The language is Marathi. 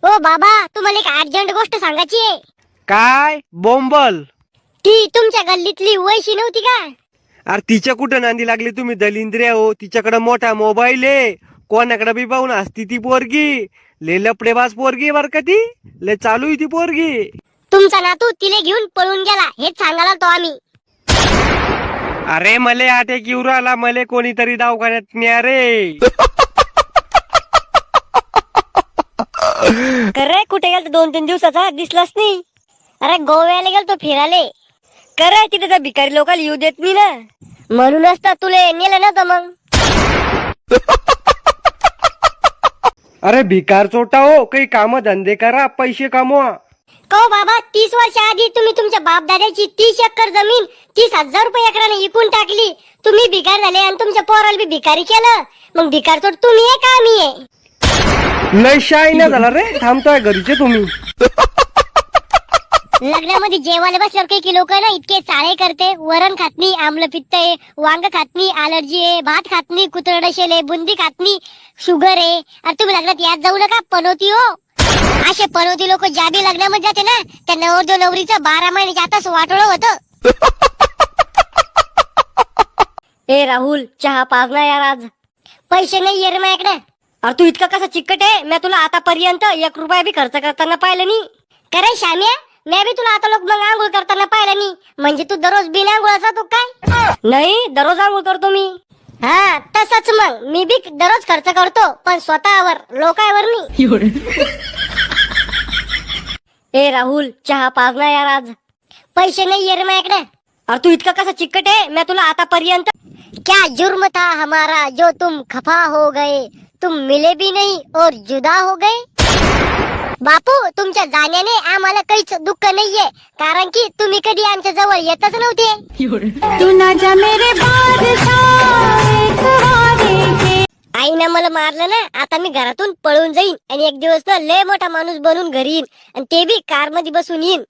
हो बाबा, तुम्हाला एक अर्जंट गोष्ट सांगायची आहे. काय बोंबल? ती तुमच्या गल्लीतली वैशी नव्हती का? अरे तिच्या कुठं नांदी लागली तुम्ही दलिंद्रिया हो? तिच्याकडे मोठा मोबाईल आहे, कोणाकडे बी पाहून असती ती पोरगी. ले लपडेबाज पोरगी बर का ती, ले चालू आहे ती पोरगी. तुमचा नातू तिले घेऊन पळून गेला हेच सांगायला तो आम्ही. अरे मले अटॅक येऊ राहिला, मले कोणीतरी दवाखान्यात न्या रे. करे कुठे गेलतो 2-3 दिवसाचा दिसलाच नाही. अरे गोव्याला गेलतो फिरायला. करे तिथे तर भिकारी लोकांना येऊ देत नाही ना, म्हणूनच तर तुले नेलं नव्हतं मग. अरे भिकार चोटा हो, काही काम धंदे करा, पैसे कमवा. कहो बाबा, 30 वर्ष आधी तुम्ही तुमच्या बाप दादाची 30 एकर जमीन 30,000 रुपये एकराने विकून टाकली. तुम्ही भिकार झाले आणि तुमच्या पोराला बी भिकारी केलं. मग भिकार चोट तुम्ही आहे का आम्ही आहे? लय शाय ना झाला रे, थांबतोय घरीचे तुम्ही. लग्नामध्ये जेवायला बसल्यावर काही लोक ना इतके चाळे करते. वरण खात नाही, आमलं पित्त आहे, वांग खात नाही, अलर्जी आहे, भात खात नाही, कुत्रड शेले, बुंदी खात नाही, शुगर आहे. अरे तुम्ही लग्नात यात जाऊ नका, पनोती हो. असे पनोती लोक ज्या बी लग्नामध्ये जाते ना, त्या नवरदेव नवरीचं 12 महिन्याच्या आताच वाटोळं होतं. ए राहुल, चहा पाज ना यार आज. पैसे नाही ये रे माझ्याकडे. अरे तू इतका कसा चिकट आहे, मी तुला आतापर्यंत 1 रुपया बी खर्च करताना पाहिलं नाही. करे श्याम्या, मी बी तुला आता लोक मग आंघोळ करताना पाहिलं नाही. म्हणजे तू दररोज बिन आंघोळाचा तो काय? नाही, दररोज आंघोळ करतो मी. हा तसंच मग मी बी दररोज खर्च करतो, पण स्वतःवर, लोकांवर नाही. ए राहुल, चहा पाज ना यार आज. पैसे नाही ये रे माझ्याकडे. अरे तू इतका कसा चिकट आहे, मैं तुला आतापर्यंत. क्या जुर्म था हमारा जो तुम खफा हो गए, तुम मिले भी नहीं और जुदा हो गए. बापू, तुमच्या जाण्याने आम्हाला काहीच दुःख नाहीये, कारण की तुम्ही कधी आमच्या जवळ येतच नव्हते. तू ना जा मेरे आईनं मला मारलं ना, आता मी घरातून पळून जाईन आणि एक दिवस ना लय मोठा माणूस बनून घरी येईन, आणि ते बी कार मध्ये बसून येईन.